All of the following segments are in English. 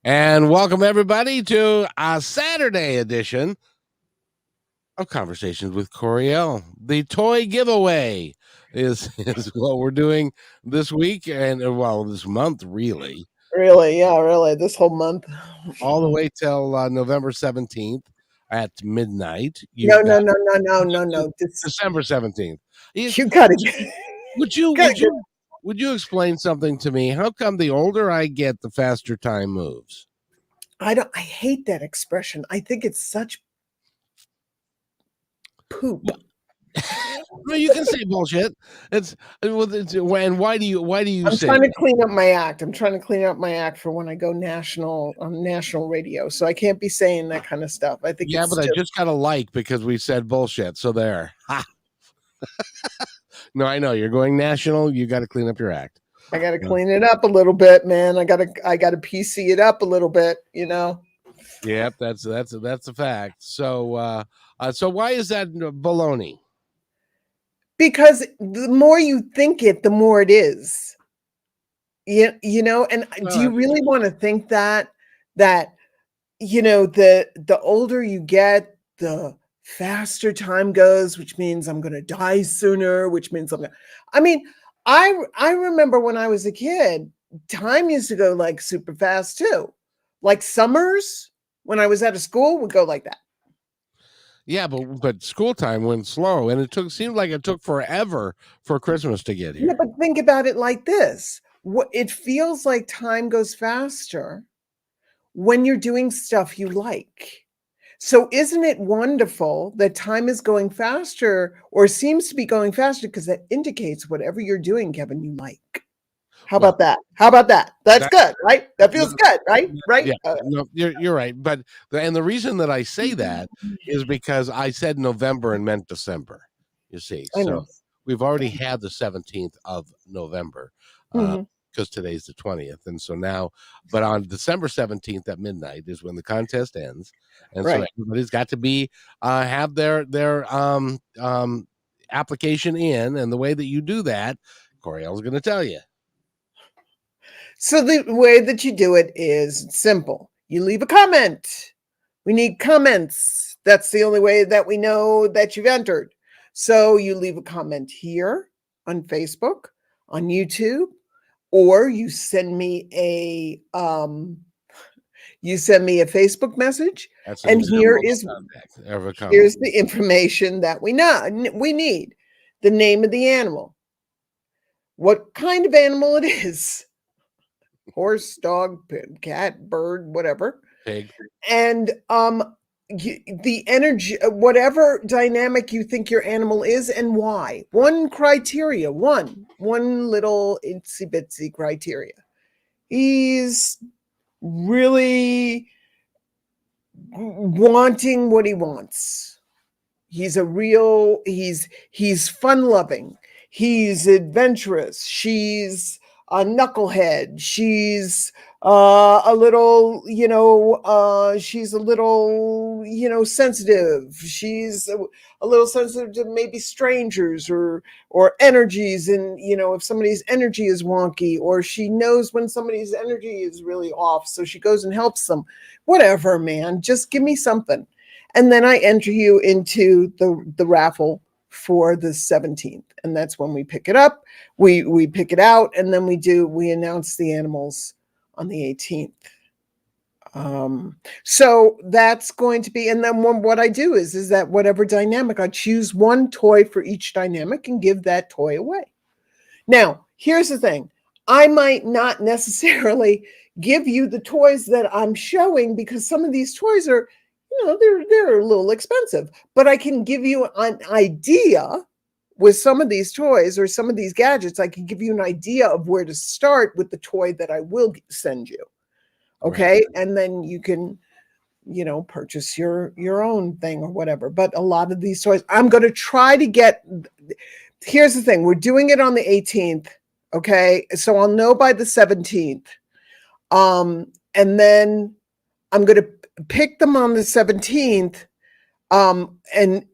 And welcome everybody to a Saturday edition of Conversations with Coryelle. The toy giveaway is what we're doing this week and this month really, Really, yeah, really. This whole month. all the way till November 17th at midnight. No, You've no, got no, no, no, no, no. December 17th. You gotta get, Would you gotta would get. you would you explain something to me? How come the older I get, the faster time moves? I hate that expression. I think it's such poop. No, you can say bullshit. And why do you I'm say trying that? to clean up my act. I'm trying to clean up my act for when I go national on national radio. So I can't be saying that kind of stuff. I think Yeah, it's but I just just got a like because we said bullshit. So there. Ha. No, I know you're going national. You got to clean up your act. I gotta clean it up a little bit, man. I gotta PC it up a little bit, Yep, that's a fact. So why is that baloney? Because the more you think it, the more it is. And do Uh, you really want to think that the older you get, the faster time goes, which means I'm going to die sooner, which means I mean, I remember when I was a kid, time used to go like super fast too. Like summers when I was out of school would go like that. yeah, but school time went slow, and seemed like it took forever for Christmas to get Yeah, here. but think about it like this. It feels like time goes faster when you're doing stuff you like. So isn't it wonderful that time is going faster or seems to be going faster because that indicates whatever you're doing, Kevin, you like. How Well, about that? How about that? That's that good, right? That feels good, right? Right? yeah, no, you're right. But the reason that I say that is because I said November and meant December. You see, I so know. we've already had the 17th of November Mhm. because today's the 20th, and so now, but on December 17th at midnight is when the contest ends, and so Right. everybody's got to be have their application in, and the way that you do that, Coriel's going to tell you. So the way that you do it is simple. You leave a comment. We need comments. That's the only way that we know that you've entered. So you leave a comment here on Facebook, on YouTube, or you send me a Facebook message, That's an and example of a contact of a comment. here's the information that we need: the name of the animal, what kind of animal it is, horse, dog, cat, bird, whatever, Pig. and the energy, whatever dynamic you think your animal is, and why. One criteria, one little itsy bitsy criteria. He's really wanting what he wants. He's fun loving. He's adventurous. She's a knucklehead. She's she's a little, sensitive. She's a little sensitive to maybe strangers or energies. And, if somebody's energy is wonky, or she knows when somebody's energy is really off, so she goes and helps them. Whatever, man, just give me something. And then I enter you into the raffle for the 17th, and that's when we pick it up. We pick it out, and then we announce the animals on the 18th. So that's going to be, and then what I do is that whatever dynamic, I choose one toy for each dynamic and give that toy away. Now, here's the thing. I might not necessarily give you the toys that I'm showing, because some of these toys are, they're a little expensive, but I can give you an idea with some of these toys or some of these gadgets. I can give you an idea of where to start with the toy that I will send you. Okay. Right. And then you can, purchase your own thing or whatever. But a lot of these toys, I'm going to try to get. Here's the thing. We're doing it on the 18th. Okay. So I'll know by the 17th. And then I'm going to pick them on the 17th, and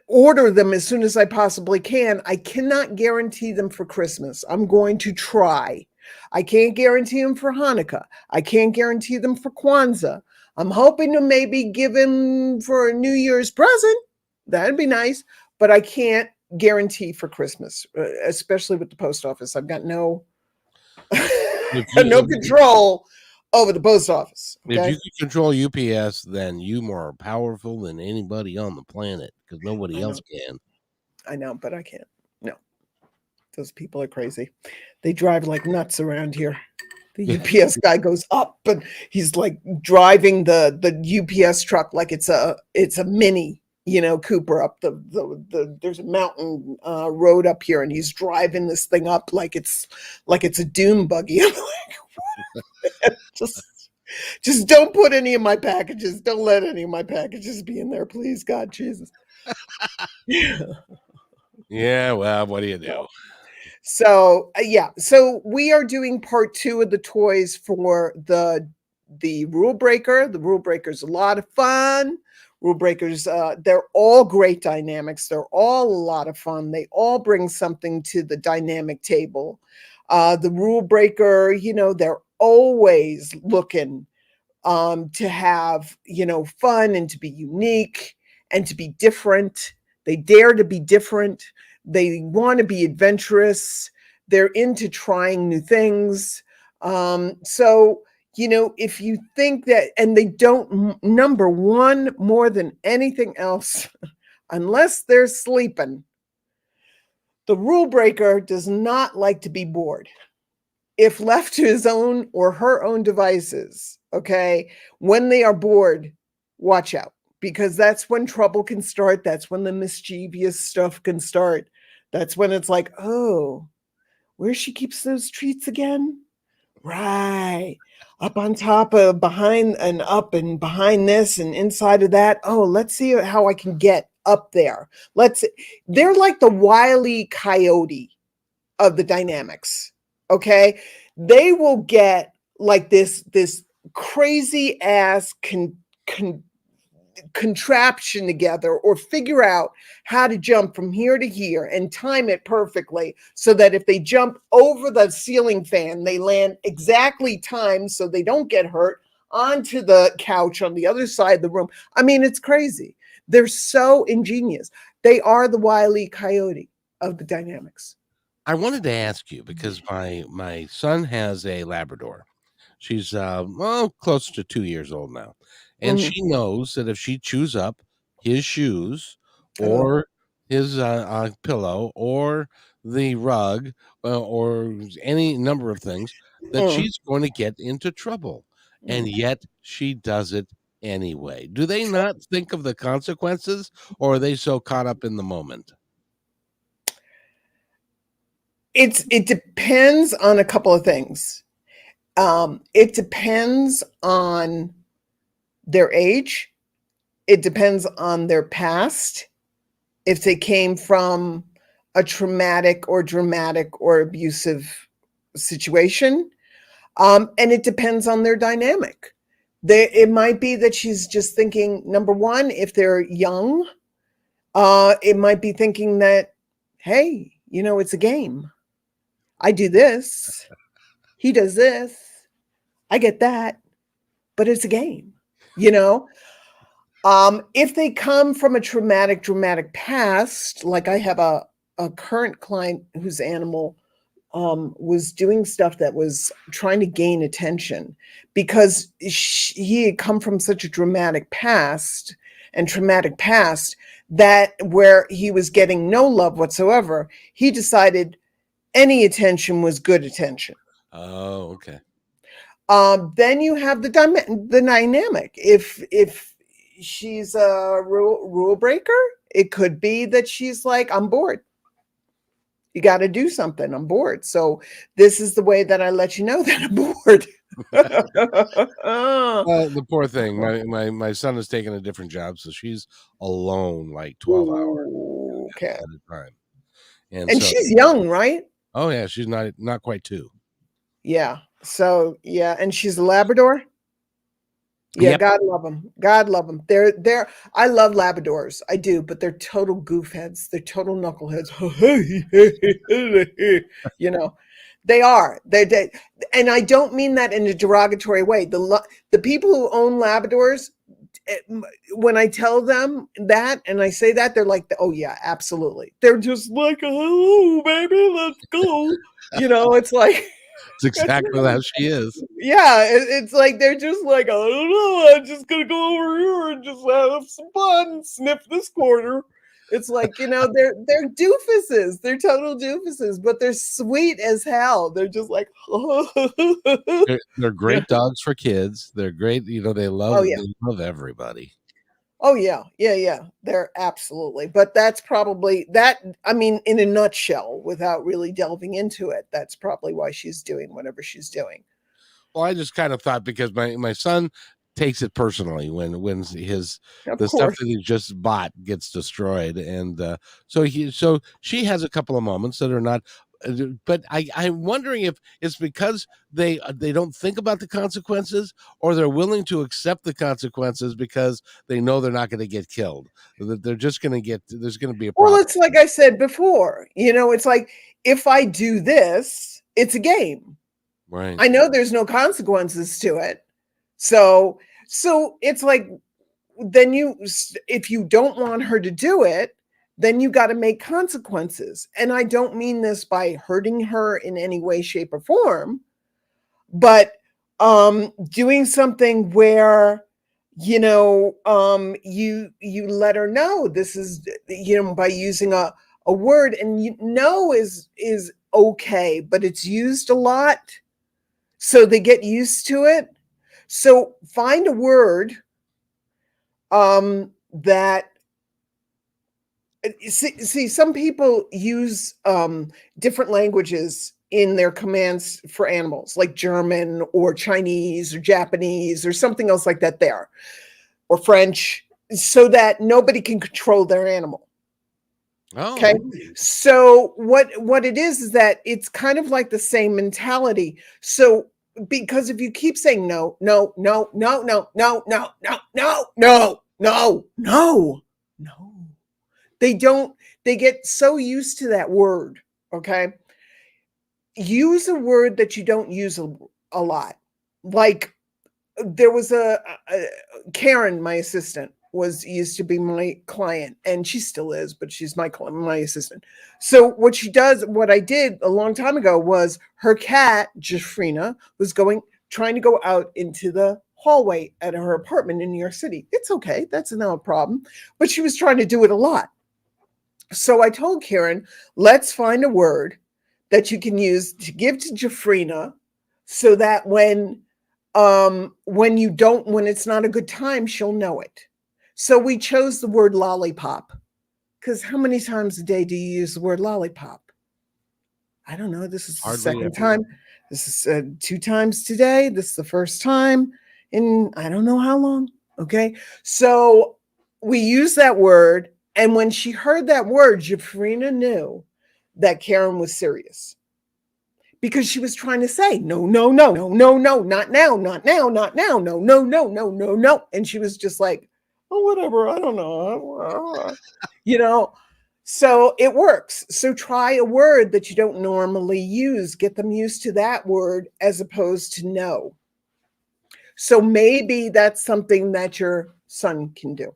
order them as soon as I possibly can. I cannot guarantee them for Christmas. I'm going to try. I can't guarantee them for Hanukkah. I can't guarantee them for Kwanzaa. I'm hoping to maybe give him for a New Year's present. That'd be nice, but I can't guarantee for Christmas, especially with the post office. I've got no If you no control over the post office. if Okay, you could control UPS, then you more powerful than anybody on the planet because nobody I else know, can. I know, but I can't. No, those people are crazy. They drive like nuts around here. The UPS guy goes up and he's like driving the UPS truck like it's a mini, Cooper up the there's a mountain road up here, and he's driving this thing up like it's a dune buggy. I'm like, just don't put any of my packages. Don't let any of my packages be in there, please, God, Jesus. Yeah, well, what do you do? So yeah, so we are doing part 2 of the toys for the rule breaker. The rule breaker is a lot of fun. Rule breakers, they're all great dynamics. They're all a lot of fun. They all bring something to the dynamic table. The rule breaker, they're always looking to have fun and to be unique and to be different. They dare to be different. They want to be adventurous. They're into trying new things. So if you think that, and they don't, number one, more than anything else, unless they're sleeping, the rule breaker does not like to be bored. If left to his own or her own devices, okay, when they are bored, watch out, because that's when trouble can start. That's when the mischievous stuff can start. That's when it's like, oh, where she keeps those treats again? Right. Up on top of behind and up and behind this and inside of that. Oh, let's see how I can get up there. They're like the wily coyote of the dynamics. Okay. They will get like this crazy ass contraption together, or figure out how to jump from here to here and time it perfectly so that if they jump over the ceiling fan, they land exactly timed so they don't get hurt onto the couch on the other side of the room. I mean, it's crazy. They're so ingenious. They are the wily coyote of the dynamics. I wanted to ask you because my son has a Labrador. She's well close to 2 years old now, and Mhm. she knows that if she chews up his shoes Oh. or his pillow or the rug or any number of things, that Mm. she's going to get into trouble, and Mm. yet she does it anyway. Do they not think of the consequences, or are they so caught up in the moment? It depends on a couple of things. It depends on their age. It depends on their past. If they came from a traumatic or dramatic or abusive situation. And it depends on their dynamic. It might be that she's just thinking, number one, if they're young, it might be thinking that, hey, it's a game. I do this, he does this, I get that, but it's a game, you know? If they come from a dramatic past, like I have a current client whose animal was doing stuff that was trying to gain attention because he had come from such a dramatic past and traumatic past that where he was getting no love whatsoever, he decided any attention was good attention. Oh, okay. Then you have the dynamic. If she's a rule breaker, it could be that she's like, I'm bored. You got to do something. I'm bored. So this is the way that I let you know that I'm bored. Well, the poor thing. My son has taken a different job, so she's alone like 12 hours Okay. at a time. And And so, she's young, right? oh yeah, she's not quite 2. Yeah. So yeah, and she's a Labrador. Yeah, Yep. God love them. God love them. They're. I love Labradors. I do, but they're total goofheads. They're total knuckleheads. you know, They are. And I don't mean that in a derogatory way. The people who own Labradors, when I tell them that and I say that, they're like, oh yeah, absolutely. They're just like, oh baby, let's go. It's like, It's exactly how she is. yeah, it's like they're just like, I don't know, I'm just gonna go over here and just have some fun, sniff this corner. It's like, they're doofuses. They're total doofuses, but they're sweet as hell. They're just like, They're yeah. great dogs for kids. They're great. They Oh love yeah. they love everybody. Oh yeah. Yeah, yeah. They're absolutely. But that's probably that. I mean, in a nutshell, without really delving into it, that's probably why she's doing whatever she's doing. Well, I just kind of thought because my son takes it personally when Of the stuff course. that he just bought gets destroyed, and so she has a couple of moments that are not. But I'm wondering if it's because they don't think about the consequences, or they're willing to accept the consequences because they know they're not going to get killed. That they're just going to get there's going to be a Well, problem. it's like I said before, it's like if I do this, it's a game. Right. I know there's no consequences to it. So it's like then if you don't want her to do it, then you got to make consequences. And I don't mean this by hurting her in any way, shape, or form, but doing something where you let her know this is by using a word, and is okay, but it's used a lot, so they get used to it. So find a word that see some people use different languages in their commands for animals, like German or Chinese or Japanese or something else like that there, or French, so that nobody can control their animal. Okay. Oh, So what it is that it's kind of like the same mentality. So because if you keep saying no, no, no, no, no, no, no, no, no, no, no, no, no, they get so used to that word. Okay. Use a word that you don't use a lot. Like there was a Karen, my assistant, used to be my client, and she still is, but she's my assistant. So what I did a long time ago was her cat Jafrina was trying to go out into the hallway at her apartment in New York City. It's okay, that's not a problem, but she was trying to do it a lot. So I told Karen, let's find a word that you can use to give to Jafrina, so that when it's not a good time, she'll know it. So we chose the word lollipop, because how many times a day do you use the word lollipop? I don't know. This is the hardly second ever. time. This is 2 times today. This is the first time in I don't know how long. Okay. So we use that word. And when she heard that word, Jafrina knew that Karen was serious, because she was trying to say no, no, no, no, no, no, not now, not now, not now, no, no, no, no, no, no. And she was just like, oh, whatever, I don't know. You know, so it works. So try a word that you don't normally use, get them used to that word as opposed to no. So maybe that's something that your son can do.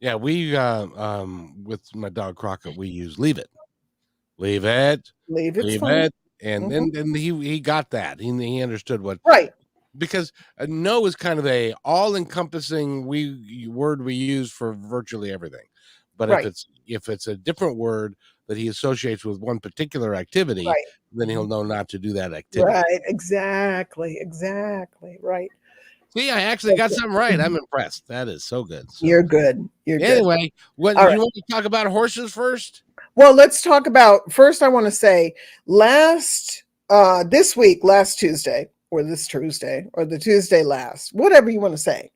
Yeah, we with my dog Crockett, we use leave it. Leave it, Leave it's leave fine. it, and Mhm. then he got that. He understood what Right, because no is kind of a all-encompassing word we use for virtually everything. But right, if it's a different word that he associates with one particular activity, right. then he'll Mhm. know not to do that activity. Right, exactly, exactly, right. See, I actually That's got it. something right. Mhm. I'm impressed. That is so good. So You're good. You're good. anyway, what All do right. you want to talk about horses first? Well, let's talk about first. I want to say this week, last Tuesday, or this Tuesday, or the Tuesday last, whatever you want to say.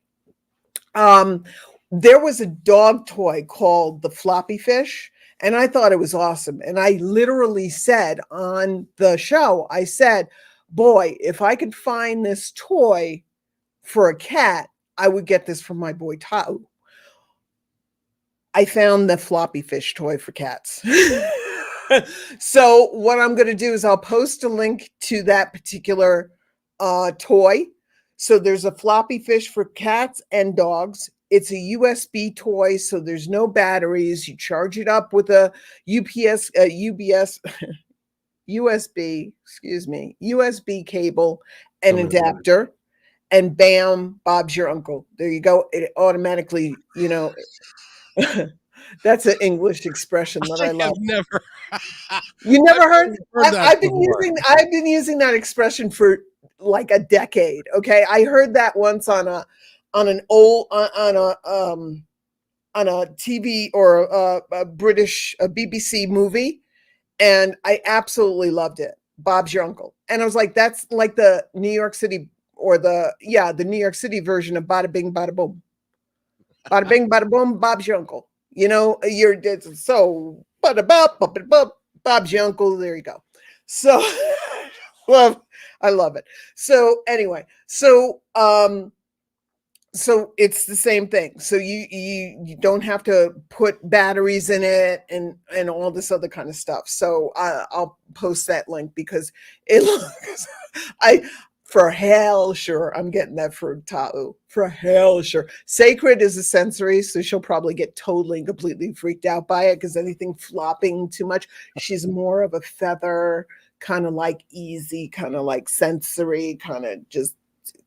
Um, there was a dog toy called the floppy fish, and I thought it was awesome. And I literally said on the show, I said, boy, if I could find this toy for a cat, I would get this for my boy I found the floppy fish toy for cats. So what I'm going to do is I'll post a link to that particular toy. So there's a floppy fish for cats and dogs. It's a USB toy, so there's no batteries. You charge it up with a UPS, UBS, USB, excuse me, USB cable and So many words. adapter, and bam, Bob's your uncle. There you go. It automatically, that's an English expression that I I have love. never, You I've never heard? never heard that before. I've been using that expression for like a decade. Okay, I heard that once on an old on a TV or a British a BBC movie, and I absolutely loved it. Bob's your uncle, and I was like, that's like the New York City or the New York City version of Bada Bing Bada Boom. Bada Bing Bada Boom. Bob's your uncle. So bada bop bop bop. Bob's your uncle. There you go. So love, I love it. So anyway, so it's the same thing. So you don't have to put batteries in it and all this other kind of stuff. So I'll post that link because it looks I for hell sure I'm getting that for Tau. For hell sure. Sacred is a sensory, so she'll probably get totally and completely freaked out by it because anything flopping too much. She's more of a feather, kind of like easy, kind of like sensory, kind of just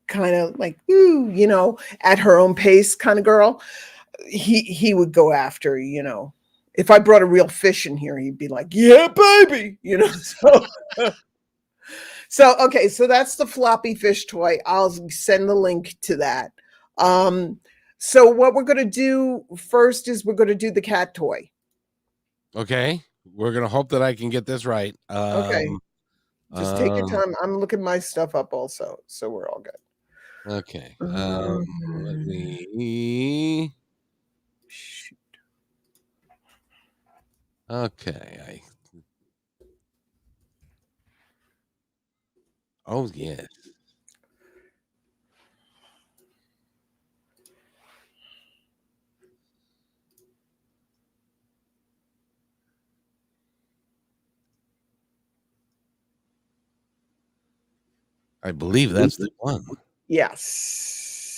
kind of like at her own pace kind of girl. He would go after, if I brought a real fish in here, he'd be like, yeah, baby, so okay, so that's the floppy fish toy. I'll send the link to that. So what we're going to do first is we're going to do the cat toy. Okay, we're gonna hope that I can get this right. Okay, just take your time. I'm looking my stuff up also, so we're all good. Okay. Let me. Shoot. Okay. Oh yes. I believe that's the one. Yes.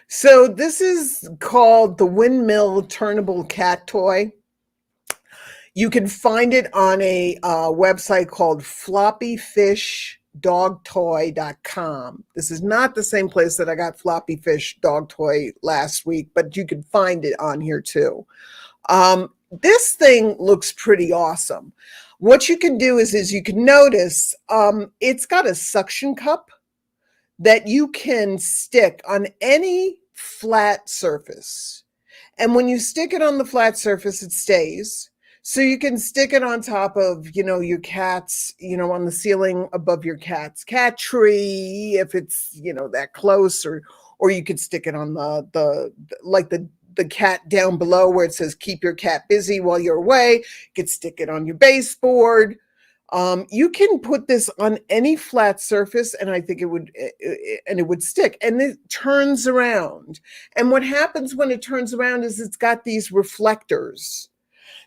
So this is called the windmill turnable cat toy. You can find it on a website called floppyfishdogtoy.com. This is not the same place that I got floppy fish dog toy last week, but you can find it on here too. This thing looks pretty awesome. What you can do is you can notice it's got a suction cup that you can stick on any flat surface. And when you stick it on the flat surface, it stays. So you can stick it on top of, your cat's, on the ceiling above your cat's cat tree, if it's, that close, or you could stick it on the cat down below where it says keep your cat busy while you're away. You could stick it on your baseboard. You can put this on any flat surface, and I think it would stick. And it turns around. And what happens when it turns around is it's got these reflectors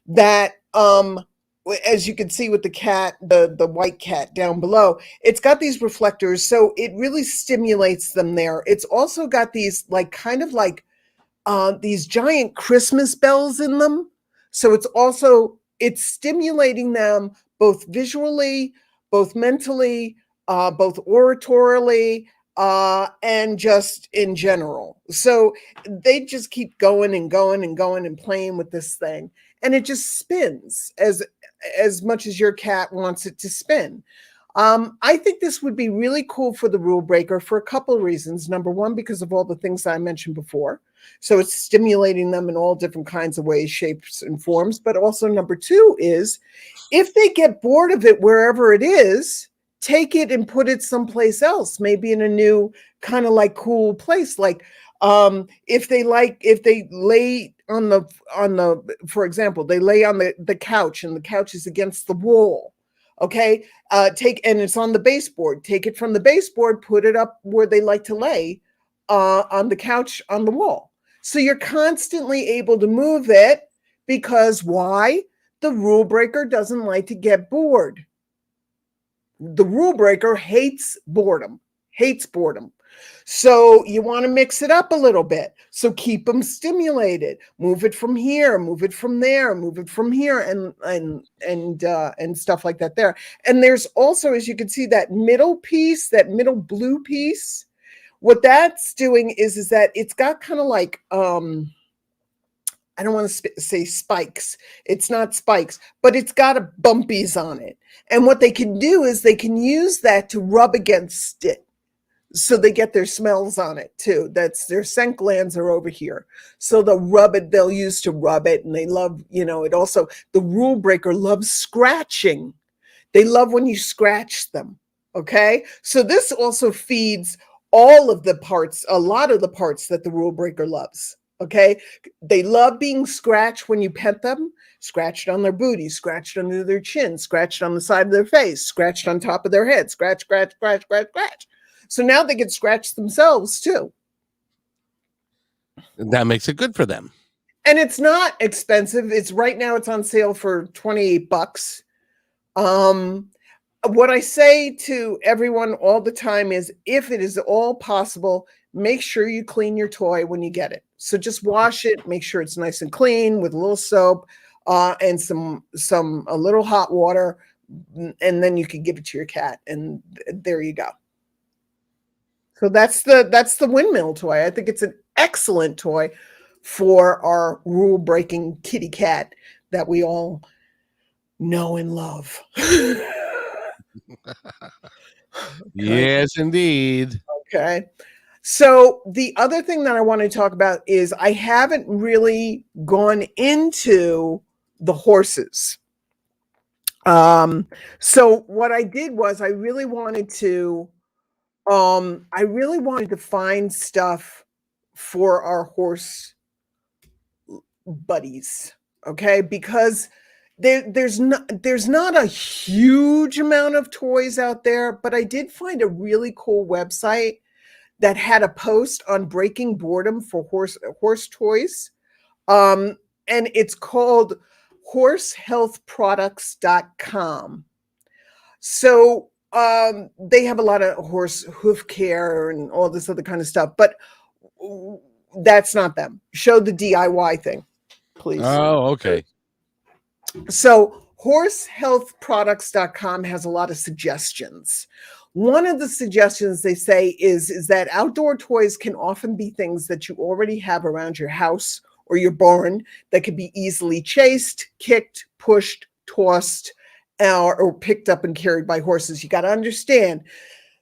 that, as you can see with the cat, the white cat down below, it's got these reflectors, so it really stimulates them there. It's also got these kind of like these giant Christmas bells in them. So it's stimulating them both visually, both mentally, both oratorily, and just in general. So they just keep going and going and going and playing with this thing. And it just spins as much as your cat wants it to spin. I think this would be really cool for the rule breaker for a couple of reasons. Number one, because of all the things I mentioned before. So it's stimulating them in all different kinds of ways, shapes, and forms. But also number two is if they get bored of it wherever it is, take it and put it someplace else, maybe in a new kind of like cool place. Like if they lay on the, for example, they lay on the couch and the couch is against the wall. Okay, and it's on the baseboard. Take it from the baseboard, put it up where they like to lay on the couch on the wall. So you're constantly able to move it because why? the rule breaker doesn't like to get bored. The rule breaker hates boredom. So you want to mix it up a little bit. So keep them stimulated. Move it from here, move it from there, move it from here, and stuff like that there. And there's also, as you can see, that middle piece, that middle blue piece. What that's doing is that it's got kind of like I don't want to say spikes. It's not spikes, but it's got a bumpies on it. And what they can do is they can use that to rub against it. So they get their smells on it too. That's their scent glands are over here. So they'll use to rub it. And they love, it also, the rule breaker loves scratching. They love when you scratch them. Okay. So this also feeds all of the parts, a lot of the parts that the rule breaker loves. Okay. They love being scratched when you pet them, scratched on their booty, scratched under their chin, scratched on the side of their face, scratched on top of their head, scratch, scratch, scratch, scratch, scratch. So now they can scratch themselves too. That makes it good for them. And it's not expensive. It's right now it's on sale for $28. What I say to everyone all the time is if it is all possible, make sure you clean your toy when you get it. So just wash it, make sure it's nice and clean with a little soap and a little hot water, and then you can give it to your cat, and there you go. So that's the windmill toy. I think it's an excellent toy for our rule breaking kitty cat that we all know and love. Yes, indeed. Okay. So the other thing that I want to talk about is I haven't really gone into the horses. So what I did was I really wanted to find stuff for our horse buddies, okay? Because there's not a huge amount of toys out there, but I did find a really cool website that had a post on breaking boredom for horse toys. And it's called horsehealthproducts.com. So they have a lot of horse hoof care and all this other kind of stuff, but that's not them. Show the DIY thing, please. Oh, okay. So horsehealthproducts.com has a lot of suggestions. One of the suggestions they say is that outdoor toys can often be things that you already have around your house or your barn that can be easily chased, kicked, pushed, tossed, or picked up and carried by horses. You got to understand,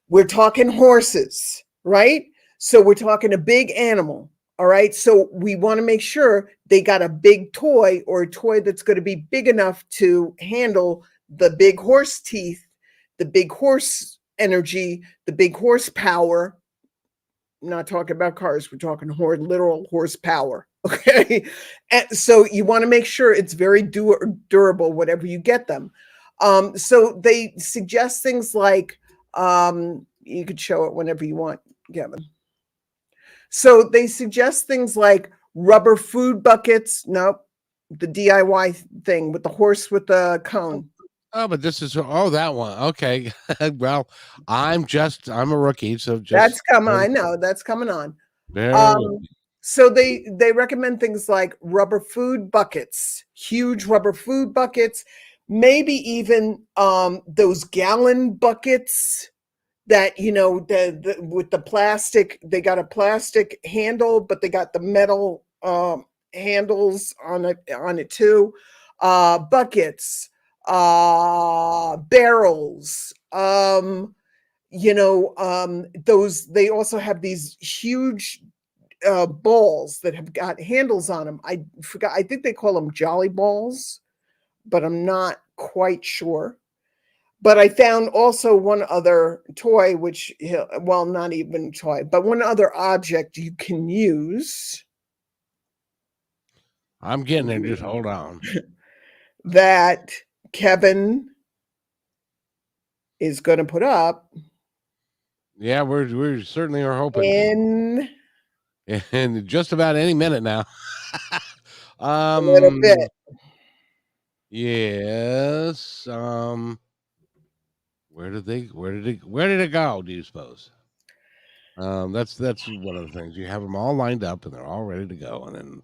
we're talking horses, right? So we're talking a big animal. All right. So we want to make sure they got a big toy or a toy that's going to be big enough to handle the big horse teeth, the big horse energy, the big horsepower. I'm not talking about cars. We're talking literal horsepower. Okay. And so you want to make sure it's very durable, whatever you get them. So they suggest things like, you could show it whenever you want, Kevin. So they suggest things like rubber food buckets. Nope. The DIY thing with the horse with the cone. Oh, but this is that one. Okay. Well, I'm a rookie, so that's coming. I know that's coming on. So they recommend things like rubber food buckets, huge rubber food buckets, maybe even those gallon buckets that with the plastic. They got a plastic handle, but they got the metal handles on it too. Buckets. Barrels, those, they also have these huge balls that have got handles on them. I forgot, I think they call them jolly balls, but I'm not quite sure. But I found also one other toy, which, well, not even toy, but one other object you can use. I'm getting there, just hold on. That Kevin is going to put up. Yeah, we certainly are hoping in just about any minute now. A little bit. Yes. Where did it go, do you suppose? That's one of the things. You have them all lined up and they're all ready to go, and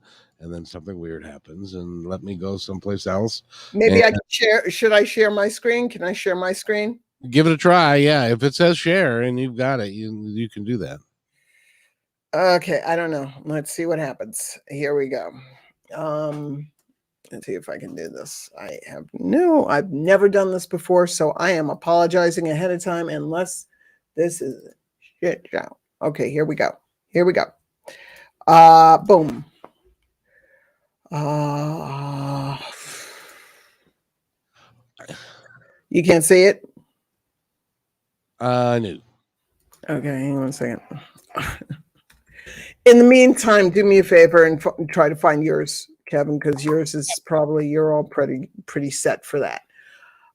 then something weird happens and let me go someplace else and Maybe I can share. Should I share my screen? Can I share my screen? give it a try. Yeah, if it says share and you've got it, you can do that. Okay, I don't know. Let's see what happens. Here we go. Let's see if I can do this. I've never done this before, so I am apologizing ahead of time unless this is a shit show. Okay, here we go. Here we go. Boom. You can't see it? No. Okay, hang on a second. In the meantime, do me a favor and try to find yours, Kevin, because yours is probably you're all pretty set for that.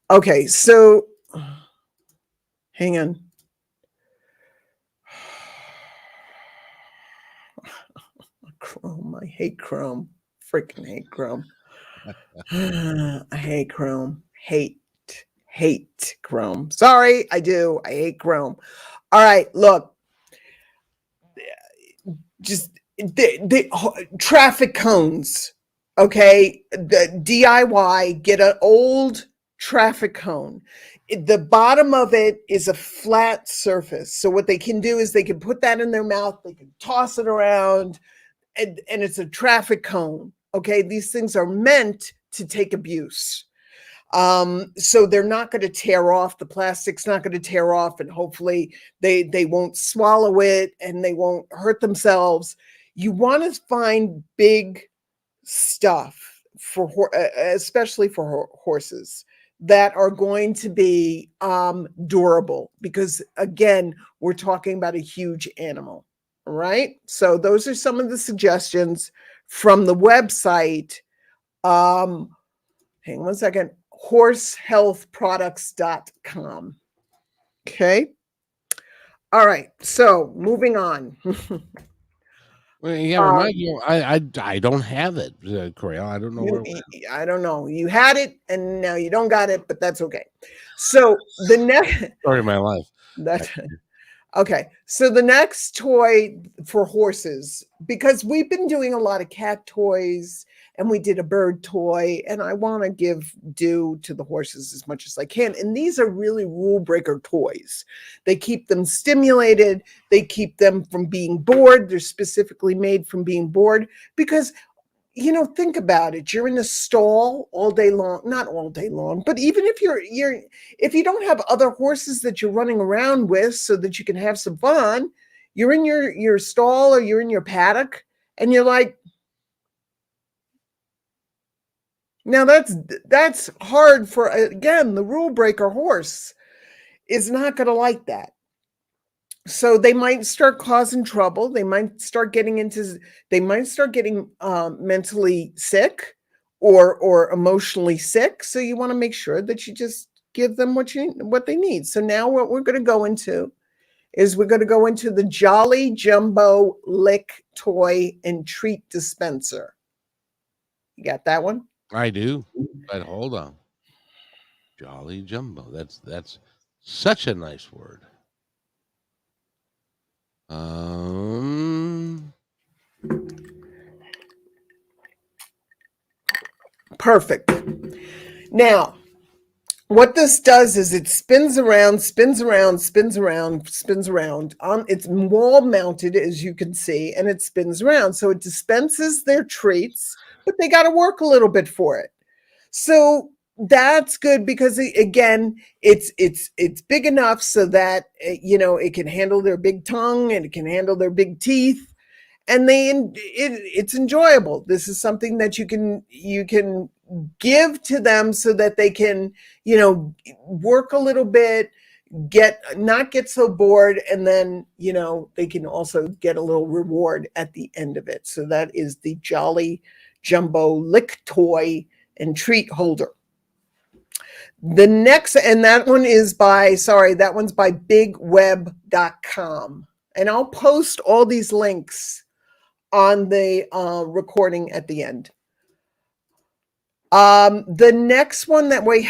Okay, so hang on. Chrome, I hate Chrome. Freaking hate Chrome. I hate Chrome. Hate Chrome. Sorry, I do. I hate Chrome. All right, look. Just the traffic cones. Okay, the DIY, get an old traffic cone. The bottom of it is a flat surface. So what they can do is they can put that in their mouth, they can toss it around, and it's a traffic cone. Okay, these things are meant to take abuse. So they're not going to tear off. The plastic's not going to tear off, and hopefully they won't swallow it and they won't hurt themselves. You want to find big stuff for especially for horses that are going to be durable, because again, we're talking about a huge animal, right? So those are some of the suggestions from the website. Hang on one second. Horsehealthproducts.com. Okay. All right. So moving on. Well, yeah, remind you. I don't have it, Coryelle. I don't know where. I don't know. You had it and now you don't got it, but that's okay. So the next Story of my life. that okay. So the next toy for horses, because we've been doing a lot of cat toys and we did a bird toy, and I want to give due to the horses as much as I can. And these are really rule breaker toys. They keep them stimulated, they keep them from being bored. They're specifically made from being bored because think about it. You're in a stall all day long, not all day long, but even if if you don't have other horses that you're running around with so that you can have some fun, you're in your stall or you're in your paddock and you're like, now that's hard for, again, the rule breaker horse is not going to like that. So they might start causing trouble. They might start getting mentally sick or emotionally sick. So you want to make sure that you just give them what they need. So now what we're going to go into is the Jolly Jumbo Lick Toy and Treat Dispenser. You got that one? I do, but hold on. Jolly Jumbo. That's such a nice word. Perfect. Now, what this does is it spins around. It's wall mounted, as you can see, and it spins around. So it dispenses their treats, but they got to work a little bit for it. So that's good because again, it's big enough so that it can handle their big tongue and it can handle their big teeth, and it's enjoyable. This is something that you can give to them so that they can work a little bit, not get so bored, and then they can also get a little reward at the end of it. So that is the Jolly Jumbo Lick Toy and Treat Holder. The next, and that one's by bigweb.com, and I'll post all these links on the recording at the end. The next one that we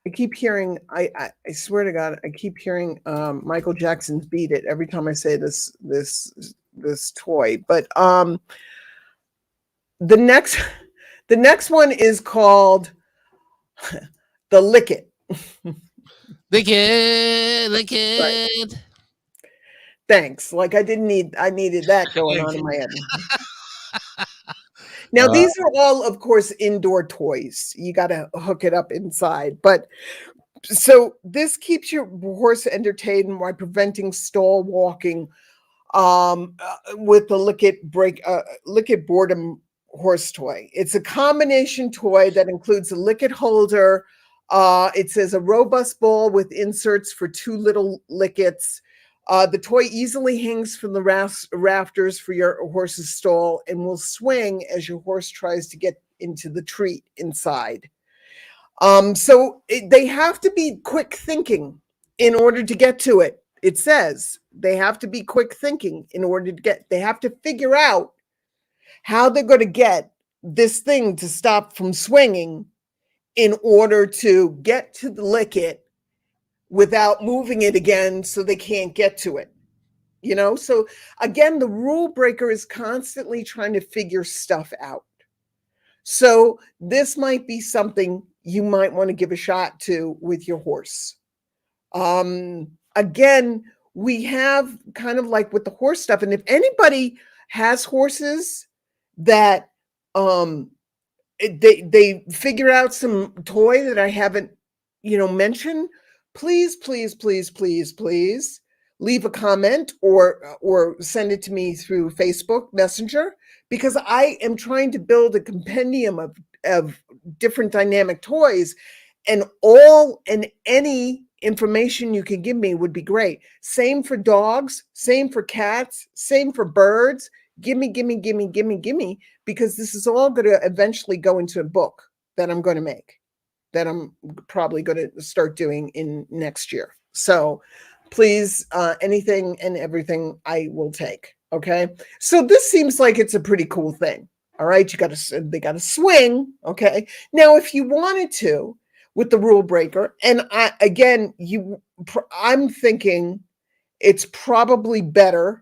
I keep hearing, I swear to God, I keep hearing Michael Jackson's "Beat It" every time I say this toy. But the next the next one is called the Lick It. The Right. kid. Thanks. Like I needed that going Thank on you. in my head. Now Uh, these are all, of course, indoor toys. You got to hook it up inside, but so this keeps your horse entertained while preventing stall walking with the Lick It Boredom horse toy. It's a combination toy that includes a Lick It holder. It says a robust ball with inserts for two little Lickits. The toy easily hangs from the rafters for your horse's stall and will swing as your horse tries to get into the treat inside. They have to be quick thinking in order to get to it. It says they have to be quick thinking in order to get, they have to figure out how they're going to get this thing to stop from swinging in order to get to the lick it without moving it again so they can't get to it. So again, the rule breaker is constantly trying to figure stuff out. So this might be something you might want to give a shot to with your horse. Again, we have kind of like with the horse stuff, and if anybody has horses that they figure out some toy that I haven't mentioned, please, please, please, please, please leave a comment or send it to me through Facebook Messenger, because I am trying to build a compendium of different dynamic toys, and any information you can give me would be great. Same for dogs, same for cats, same for birds. Gimme, gimme, gimme, gimme, gimme, because this is all going to eventually go into a book that I'm going to make, that I'm probably going to start doing in next year. So please, anything and everything I will take. Okay. So this seems like it's a pretty cool thing. All right. They got to swing. Okay. Now, if you wanted to, with the rule breaker, and I'm thinking it's probably better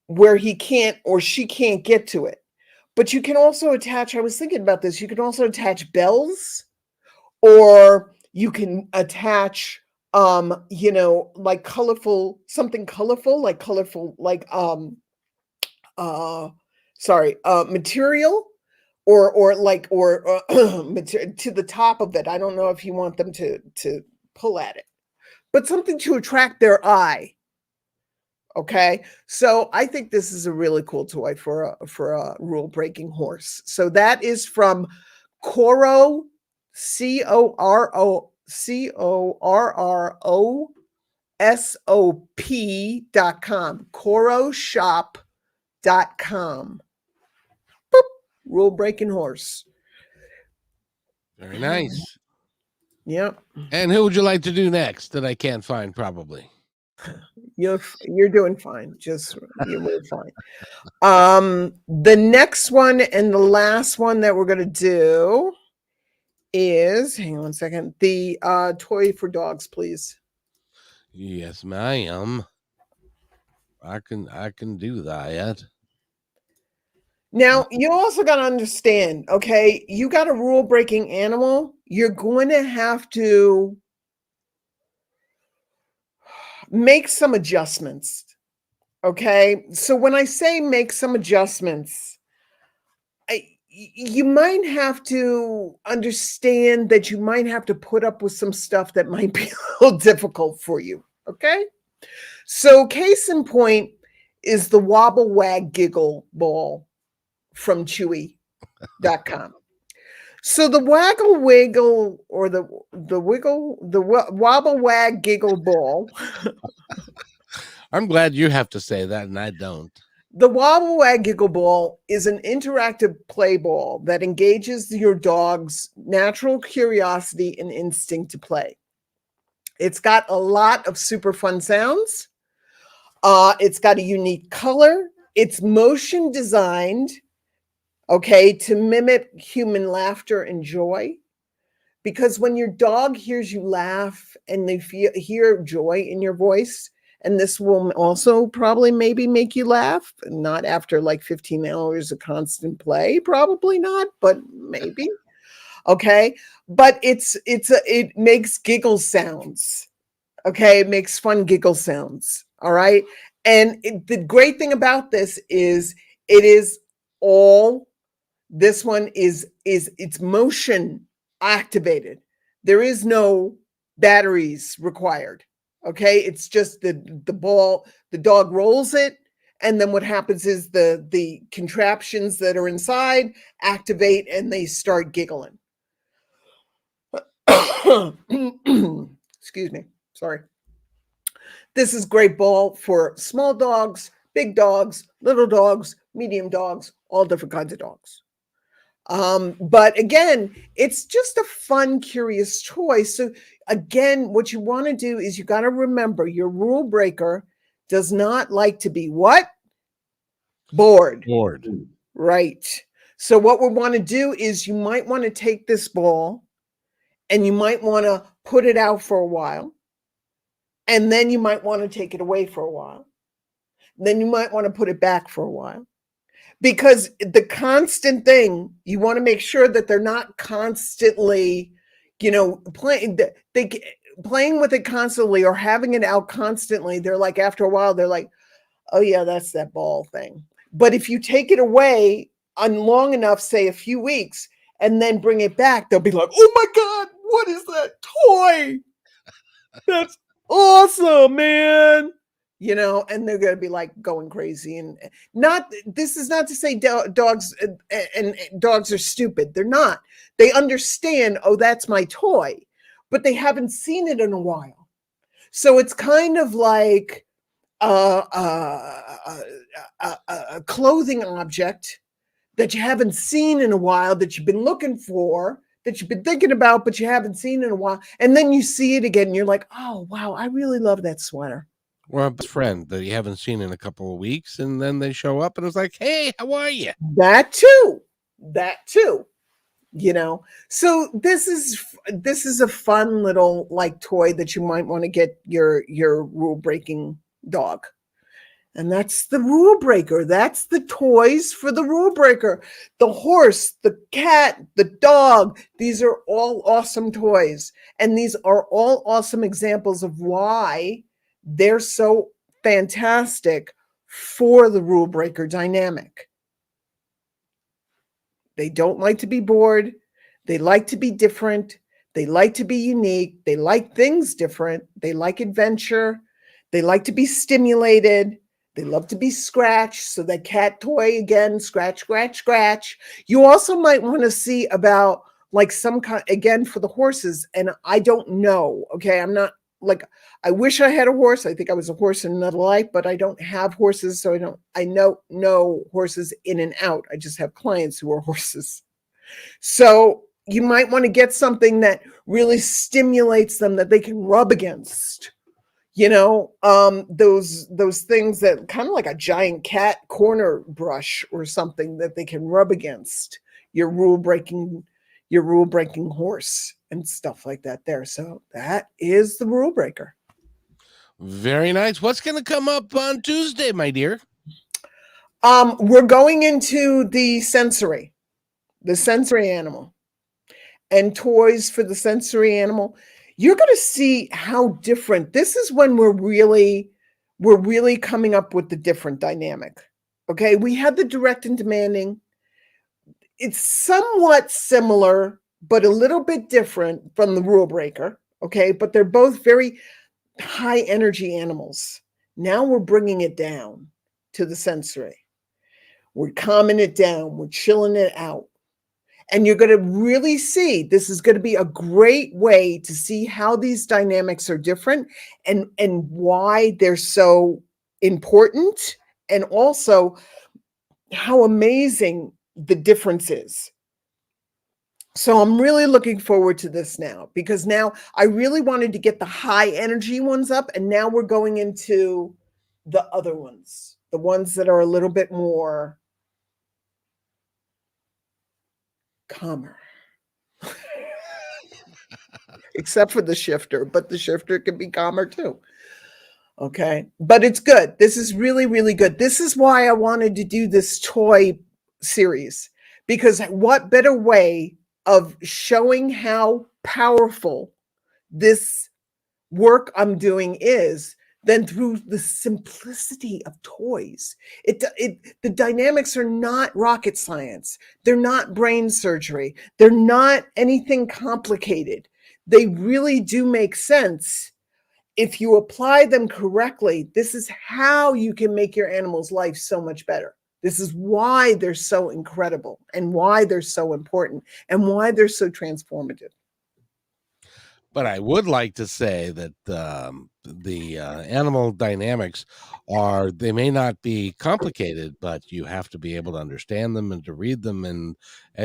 where he can't or she can't get to it. But you can also attach, I was thinking about this, you can also attach bells, or you can attach like something colorful, material, to the top of it. I don't know if you want them to pull at it, but something to attract their eye. Okay, so I think this is a really cool toy for a rule breaking horse. So that is from Coro, CORROSOP.com, CoroShop.com. Boop, rule breaking horse. Very nice. Yep. And who would you like to do next that I can't find? Probably. You're doing fine. You're really fine. The next one and the last one that we're gonna do is, hang on a second, the toy for dogs, please. Yes, ma'am. I can do that. Now you also got to understand, okay, you got a rule breaking animal, you're going to have to make some adjustments. Okay, so when I say make some adjustments, you might have to understand that you might have to put up with some stuff that might be a little difficult for you. Okay, so case in point is the Wobble Wag Giggle Ball from Chewy.com. So the Waggle Wiggle, or the Wobble Wag Giggle Ball. I'm glad you have to say that and I don't. The Wobble Wag Giggle Ball is an interactive play ball that engages your dog's natural curiosity and instinct to play. It's got a lot of super fun sounds. It's got a unique color. It's motion designed okay, to mimic human laughter and joy. Because when your dog hears you laugh and they hear joy in your voice, and this will also probably maybe make you laugh, not after like 15 hours of constant play, probably not, but maybe. Okay. But it makes giggle sounds. Okay. It makes fun giggle sounds. All right. And the great thing about this is it is all, this one is it's motion activated. There is no batteries required. Okay, it's just the ball, the dog rolls it, and then what happens is the contraptions that are inside activate and they start giggling. Excuse me. Sorry. This is great ball for small dogs, big dogs, little dogs, medium dogs, all different kinds of dogs. But again, it's just a fun, curious toy. So again, what you want to do is you got to remember your rule breaker does not like to be what? Bored. Bored. Right. So what we want to do is you might want to take this ball and you might want to put it out for a while. And then you might want to take it away for a while. Then you might want to put it back for a while. Because the constant thing, you want to make sure that they're not constantly, playing with it constantly or having it out constantly. They're like, after a while, they're like, oh yeah, that's that ball thing. But if you take it away on long enough, say a few weeks, and then bring it back, they'll be like, oh my God, what is that toy? That's awesome, man. And they're going to be like going crazy. And this is not to say dogs and dogs are stupid. They're not. They understand, oh, that's my toy, but they haven't seen it in a while. So it's kind of like a clothing object that you haven't seen in a while, that you've been looking for, that you've been thinking about, but you haven't seen in a while. And then you see it again and you're like, oh, wow, I really love that sweater. Or a best friend that you haven't seen in a couple of weeks, and then they show up and it's like, hey, how are you? That too. So this is a fun little like toy that you might want to get your rule breaking dog. And that's the rule breaker. That's the toys for the rule breaker. The horse, the cat, the dog. These are all awesome toys. And these are all awesome examples of why they're so fantastic for the rule breaker dynamic. They don't like to be bored. They like to be different. They like to be unique. They like things different. They like adventure. They like to be stimulated. They love to be scratched. So that cat toy again, scratch, scratch, scratch. You also might want to see about like some kind, again, for the horses. And I don't know. Okay. I'm not like, I wish I had a horse. I think I was a horse in another life, but I don't have horses. So I know horses in and out. I just have clients who are horses. So you might want to get something that really stimulates them, that they can rub against. Those things that kind of like a giant cat corner brush or something that they can rub against your rule breaking horse and stuff like that there. So that is the rule breaker. Very nice. What's going to come up on Tuesday, my dear? We're going into the sensory animal and toys for the sensory animal. You're going to see how different. This is when we're really coming up with the different dynamic. Okay, we had the direct and demanding. It's somewhat similar, but a little bit different from the rule breaker. Okay, but they're both very high energy animals. Now we're bringing it down to the sensory. We're calming it down. We're chilling it out. And you're going to really see, this is going to be a great way to see how these dynamics are different and why they're so important, and also how amazing the difference is. So I'm really looking forward to this now, because now I really wanted to get the high energy ones up, and now we're going into the other ones, the ones that are a little bit more calmer. Except for the shifter, but the shifter can be calmer too. Okay. But it's good. This is really, really good. This is why I wanted to do this toy series, because what better way of showing how powerful this work I'm doing is than through the simplicity of toys. The dynamics are not rocket science. They're not brain surgery. They're not anything complicated. They really do make sense if you apply them correctly. This is how you can make your animal's life so much better. This is why they're so incredible and why they're so important and why they're so transformative. But I would like to say that the animal dynamics they may not be complicated, but you have to be able to understand them and to read them, and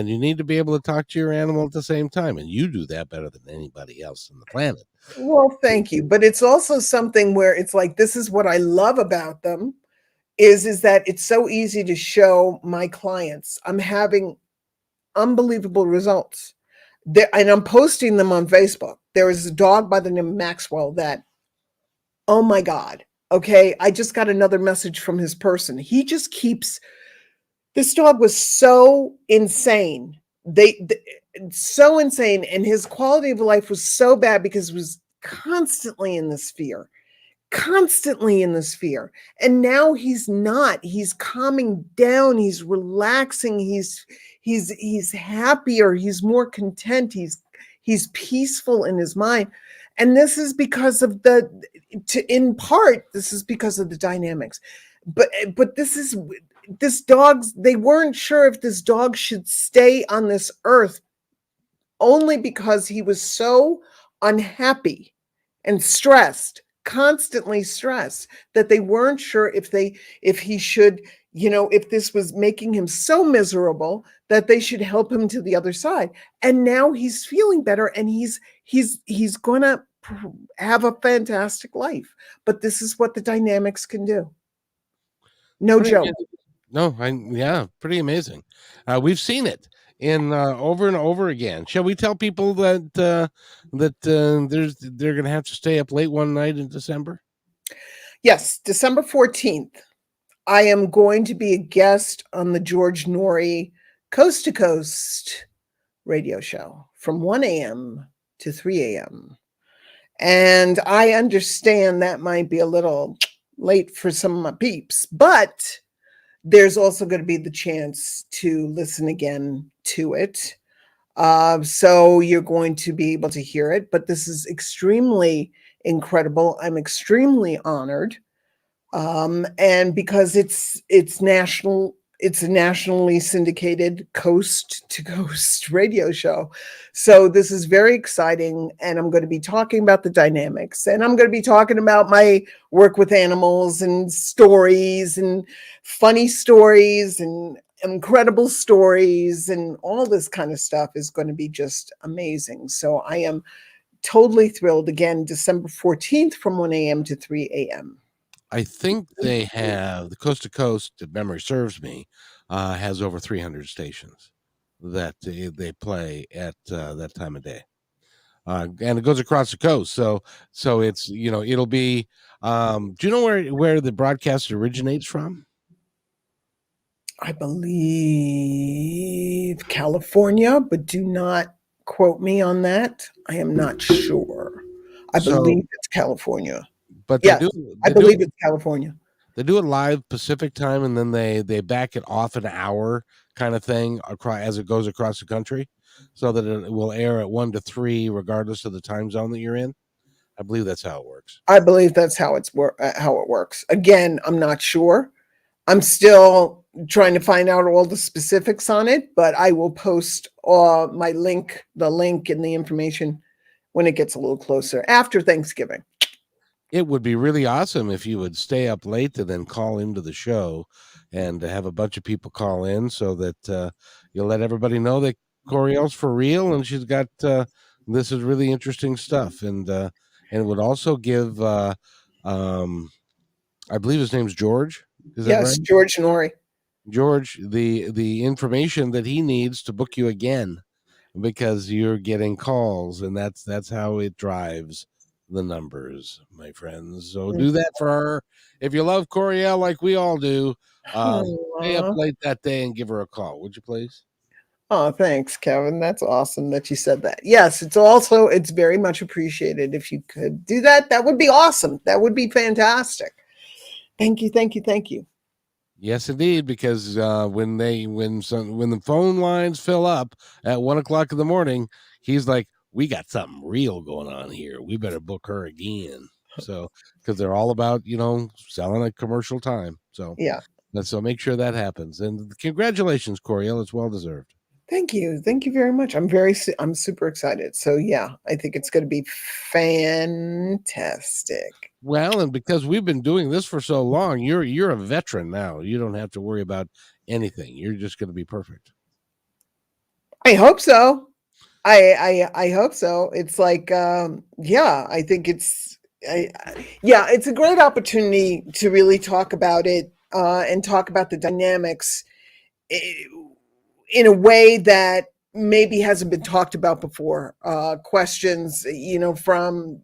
you need to be able to talk to your animal at the same time. And you do that better than anybody else on the planet. Well, thank you. But it's also something where it's like, this is what I love about them is that it's so easy to show my clients. I'm having unbelievable results. And I'm posting them on Facebook. There is a dog by the name of Maxwell that, oh my God, okay, I just got another message from his person. He just keeps, this dog was so insane. So insane. And his quality of life was so bad because it was constantly in this fear. And now he's not. He's calming down. He's relaxing. He's happier. He's more content. He's peaceful in his mind. And this is because of in part, this is because of the dynamics. But this dog's, they weren't sure if this dog should stay on this earth, only because he was so unhappy and stressed, constantly stressed, that they weren't sure if he should, if this was making him so miserable that they should help him to the other side. And now he's feeling better, and he's going to have a fantastic life. But this is what the dynamics can do. No joke. No, yeah, pretty amazing. We've seen it in over and over again. Shall we tell people that they're going to have to stay up late one night in December? Yes, December 14th. I am going to be a guest on the George Norrie Coast to Coast radio show from 1 a.m. to 3 a.m. And I understand that might be a little late for some of my peeps, but there's also going to be the chance to listen again to it. So you're going to be able to hear it, but this is extremely incredible. I'm extremely honored. And because it's a nationally syndicated coast to coast radio show. So this is very exciting. And I'm going to be talking about the dynamics, and I'm going to be talking about my work with animals and stories and funny stories and incredible stories, and all this kind of stuff is going to be just amazing. So I am totally thrilled. Again, December 14th from 1 a.m. to 3 a.m. I think they have the Coast to Coast, if memory serves me, has over 300 stations that they play at that time of day. And it goes across the coast. So it's, it'll be, do you know where the broadcast originates from? I believe California, but do not quote me on that. I am not sure. I believe it's California. But yes, I believe it's California. They do it live Pacific time, and then they back it off an hour kind of thing as it goes across the country, so that it will air at 1 to 3 regardless of the time zone that you're in. I believe that's how it works. I believe that's how it works. Again, I'm not sure. I'm still trying to find out all the specifics on it, but I will post the link and the information when it gets a little closer after Thanksgiving. It would be really awesome if you would stay up late to then call into the show and have a bunch of people call in, so that you'll let everybody know that Coryelle's for real, and she's got this is really interesting stuff. And it would also give I believe his name's George. Is that right? George Norrie. George the information that he needs to book you again, because you're getting calls, and that's how it drives the numbers, my friends. So do that for her. If you love Coryelle like we all do, stay up Aw. late that day and give her a call, would you please? Oh, thanks, Kevin. That's awesome that you said that. Yes, it's very much appreciated. If you could do that, that would be awesome. That would be fantastic. Thank you, thank you, thank you. Yes, indeed, because when the phone lines fill up at 1 o'clock in the morning, he's like, "We got something real going on here. We better book her again." So, because they're all about selling a commercial time. Yeah. So make sure that happens. And congratulations, Coryelle. It's well deserved. Thank you. Thank you very much. I'm super excited. So yeah, I think it's going to be fantastic. Well, and because we've been doing this for so long, you're a veteran now. You don't have to worry about anything. You're just going to be perfect. I hope so. I hope so. It's like yeah, I think it's a great opportunity to really talk about it and talk about the dynamics in a way that maybe hasn't been talked about before. Questions, from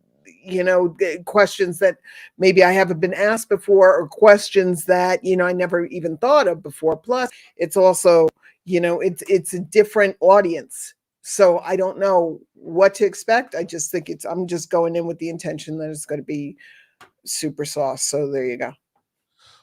questions that maybe I haven't been asked before, or questions that I never even thought of before. Plus, it's also it's a different audience, so I don't know what to expect. I just think I'm just going in with the intention that it's going to be super sauce. So there you go.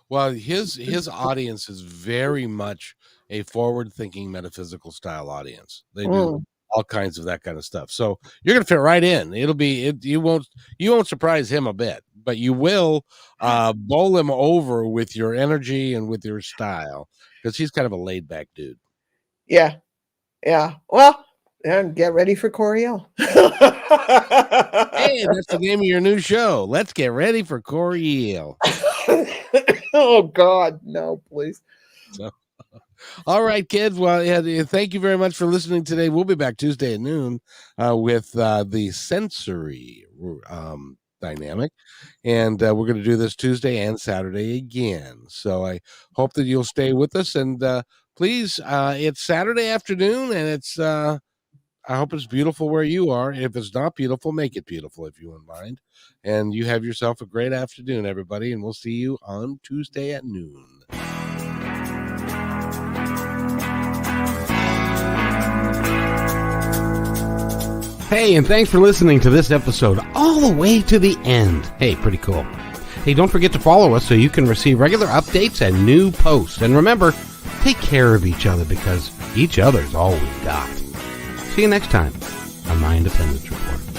Well, his audience is very much a forward-thinking metaphysical style audience. They do all kinds of that kind of stuff. So you're going to fit right in. You won't surprise him a bit, but you will bowl him over with your energy and with your style, because he's kind of a laid-back dude. Yeah. Well, and get ready for Coryelle. Hey, that's the name of your new show. Let's get ready for Coryelle. Oh God, no, please. So, all right, kids. Well, yeah, thank you very much for listening today. We'll be back Tuesday at noon with the sensory dynamic, and we're going to do this Tuesday and Saturday again. So I hope that you'll stay with us, and please, it's Saturday afternoon, and it's I hope it's beautiful where you are. If it's not beautiful, make it beautiful, if you wouldn't mind. And you have yourself a great afternoon, everybody, and we'll see you on Tuesday at noon. Hey, and thanks for listening to this episode all the way to the end. Hey, pretty cool. Hey, don't forget to follow us so you can receive regular updates and new posts. And remember, take care of each other, because each other's all we've got. See you next time on My Independence Report.